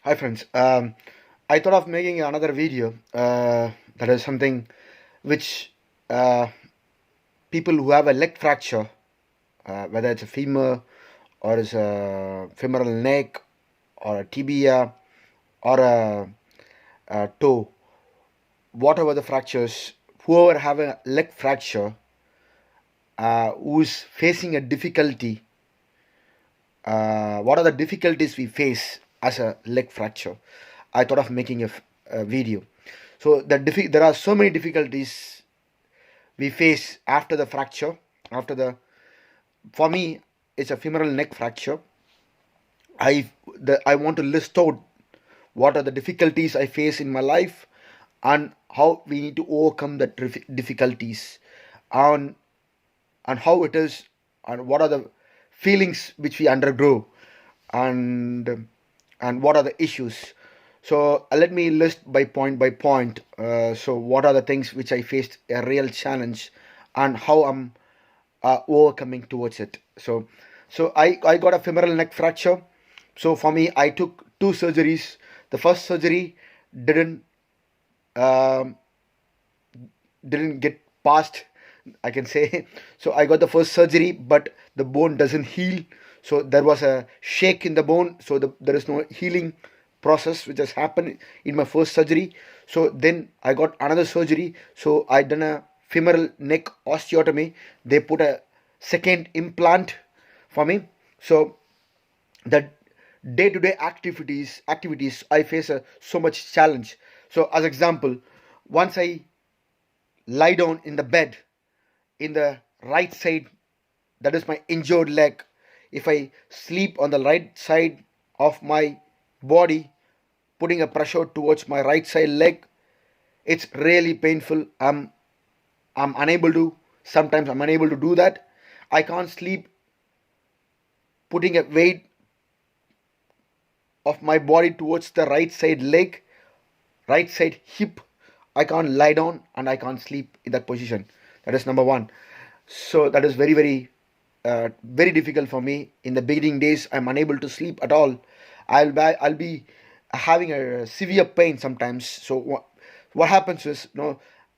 Hi friends. I thought of making another video. That is something which uh, people who have a leg fracture, whether it's a femur or it's a femoral neck or a tibia or a toe, whatever the fractures, whoever have a leg fracture, who's facing a difficulty, what are the difficulties we face as a leg fracture? I thought of making a video. So there are so many difficulties we face after the fracture. After the For me, it's a femoral neck fracture. I want to list out what are the difficulties I face in my life and how we need to overcome the difficulties, and how it is, and what are the feelings which we undergo, and what are the issues. So let me list by point. So what are the things which I faced a real challenge, and how I'm overcoming towards it. So I got a femoral neck fracture. So for me, I took two surgeries. The first surgery didn't um, didn't get past, I can say. So I got the first surgery, but the bone doesn't heal. So there was a shake in the bone, so there is no healing process which has happened in my first surgery. So then I got another surgery. So I done a femoral neck osteotomy. They put a second implant for me. So the day-to-day activities I face so much challenge. So as example, once I lie down in the bed in the right side, that is my injured leg. If I sleep on the right side of my body, putting a pressure towards my right side leg, it's really painful. I'm unable to, sometimes I'm unable to do that. I can't sleep putting a weight of my body towards the right side leg, right side hip. I can't lie down and I can't sleep in that position. That is number one. So that is very difficult for me. In the beginning days, I'm unable to sleep at all. I'll be having a severe pain sometimes. So what happens is,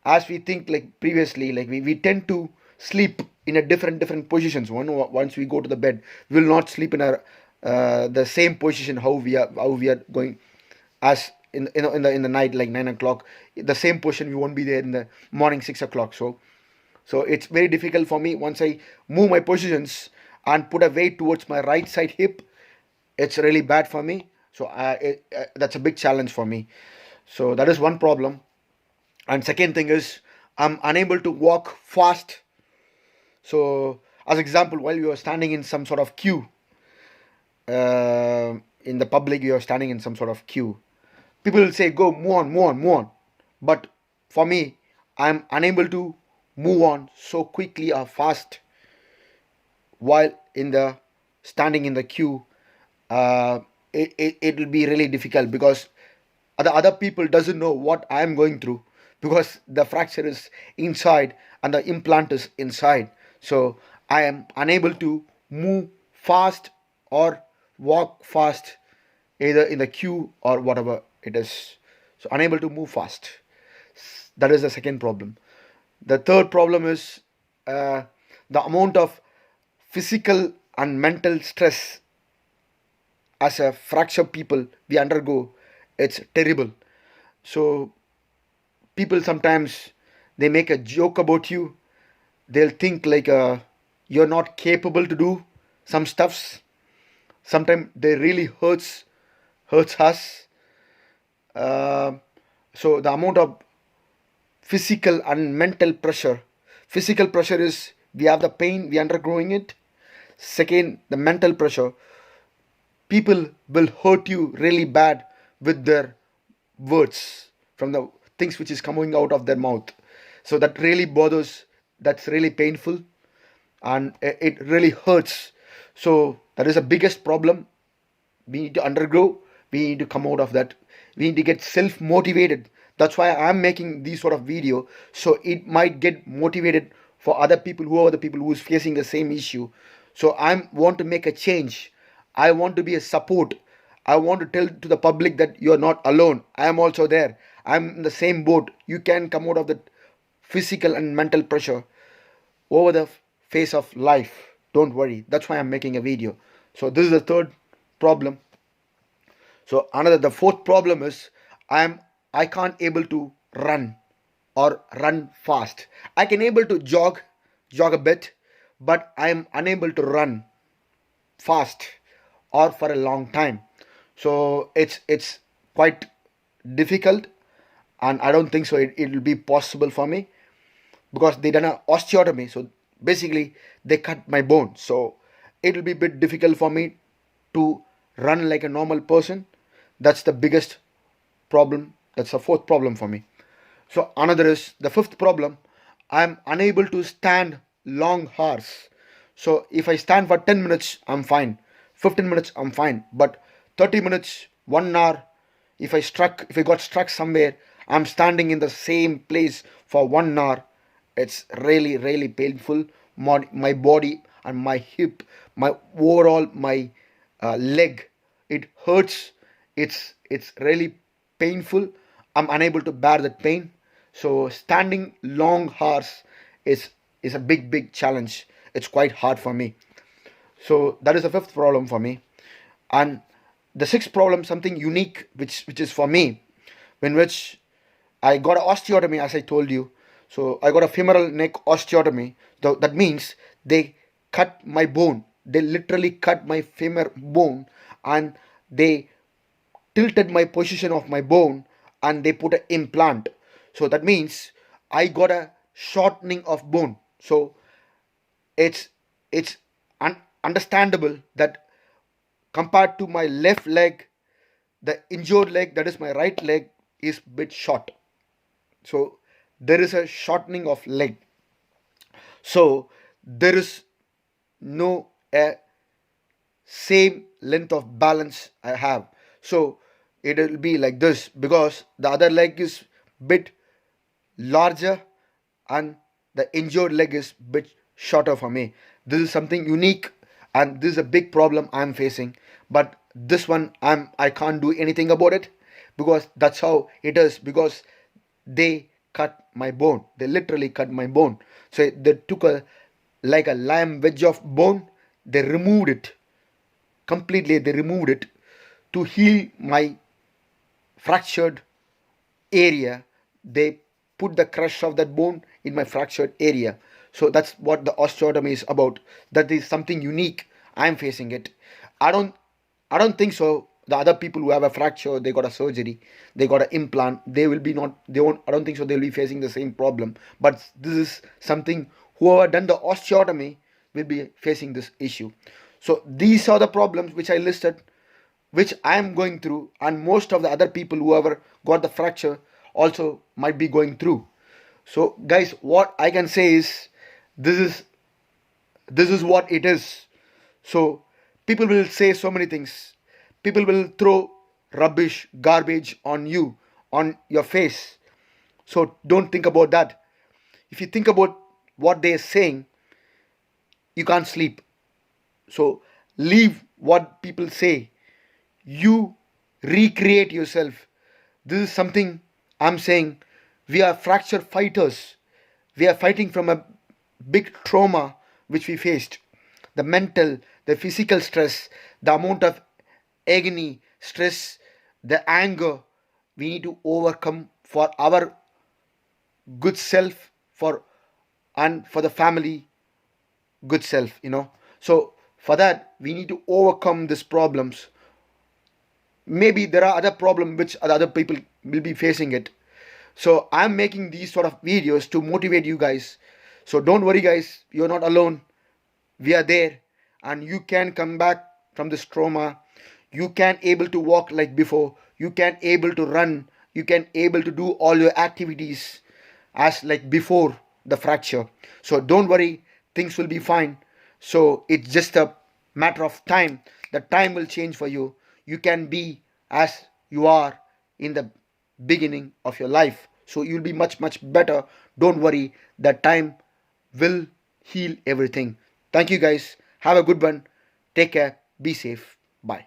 as we think like previously, like we tend to sleep in a different positions. Once we go to the bed, we will not sleep in the same position how we are going as in the night, like 9 o'clock. The same position we won't be there in the morning 6 o'clock. So it's very difficult for me. Once I move my positions and put a weight towards my right side hip, it's really bad for me. So that's a big challenge for me. So that is one problem. And second thing is, I'm unable to walk fast. So as example, while you are standing in some sort of queue, in the public, you are standing in some sort of queue, people will say, go, move on, move on, move on. But for me, I'm unable to move on so quickly or fast while in the standing in the queue. It will be really difficult, because the other people doesn't know what I am going through, because the fracture is inside and the implant is inside. So I am unable to move fast or walk fast, either in the queue or whatever it is. So unable to move fast. That is the second problem. The third problem is, uh, the amount of physical and mental stress as a fracture people we undergo. It's terrible. So people sometimes, they make a joke about you. They'll think like, you're not capable to do some stuffs. Sometimes they really hurts us. uh, so the amount of physical and mental pressure. Physical pressure is, we have the pain, we undergoing it. Second, the mental pressure. People will hurt you really bad with their words, from the things which is coming out of their mouth. So that really bothers, that's really painful, and it really hurts. So that is the biggest problem we need to undergo. We need to come out of that. We need to get self motivated. That's why I'm making these sort of video, so it might get motivated for other people, who are the people who's facing the same issue. So I want to make a change. I want to be a support. I want to tell to the public that you're not alone. I am also there. I'm in the same boat. You can come out of the physical and mental pressure over the face of life. Don't worry. That's why I'm making a video. So this is the third problem. So another, the fourth problem is I can't able to run or run fast. I can able to jog a bit, but I am unable to run fast or for a long time. So it's quite difficult, and I don't think so it will be possible for me, because they done a osteotomy. So basically they cut my bone, so it will be a bit difficult for me to run like a normal person. That's the biggest problem. That's the fourth problem for me. So another is the fifth problem. I'm unable to stand long hours. So if I stand for 10 minutes, I'm fine. 15 minutes, I'm fine. But 30 minutes, 1 hour, if I got struck somewhere, I'm standing in the same place for 1 hour. It's really, really painful. My body and my hip, my overall, my leg, it hurts. It's really painful. I'm unable to bear that pain. So standing long hours is a big challenge. It's quite hard for me. So that is the fifth problem for me. And the sixth problem, something unique, which is for me, in which I got an osteotomy, as I told you. So I got a femoral neck osteotomy. That means they cut my bone. They literally cut my femur bone, and they tilted my position of my bone, and they put an implant. So that means I got a shortening of bone. So it's it's understandable that compared to my left leg, the injured leg, that is my right leg, is bit short. So there is a shortening of leg. So there is no same length of balance I have. So it will be like this, because the other leg is bit larger and the injured leg is bit shorter for me. This is something unique, and this is a big problem I'm facing. But this one, I can't do anything about it, because that's how it is, because they cut my bone. They literally cut my bone. So they took a like a lime wedge of bone. They removed it completely. They removed it to heal my fractured area. They put the crush of that bone in my fractured area. So that's what the osteotomy is about. That is something unique. I'm facing it. I don't i don't think so the other people who have a fracture, they got a surgery, they got an implant, they will be not they won't I don't think so they'll be facing the same problem. But this is something, whoever done the osteotomy will be facing this issue. So these are the problems which I listed, which I am going through, and most of the other people whoever got the fracture also might be going through. So guys, what I can say is, this is this is what it is. So people will say so many things. People will throw rubbish, garbage on you, on your face. So don't think about that. If you think about what they are saying, you can't sleep. So leave what people say. You recreate yourself. This is something I'm saying. We are fracture fighters. We are fighting from a big trauma which we faced. The mental, the physical stress, the amount of agony, stress, the anger, we need to overcome for our good self, for and for the family good self. So for that we need to overcome these problems. Maybe there are other problems which other people will be facing it. So I'm making these sort of videos to motivate you guys. So don't worry guys, you're not alone. We are there, and you can come back from this trauma. You can able to walk like before. You can able to run. You can able to do all your activities as like before the fracture. So don't worry, things will be fine. So it's just a matter of time. The time will change for you. You can be as you are in the beginning of your life. So you'll be much better. Don't worry, the time will heal everything. Thank you guys. Have a good one. Take care. Be safe. Bye.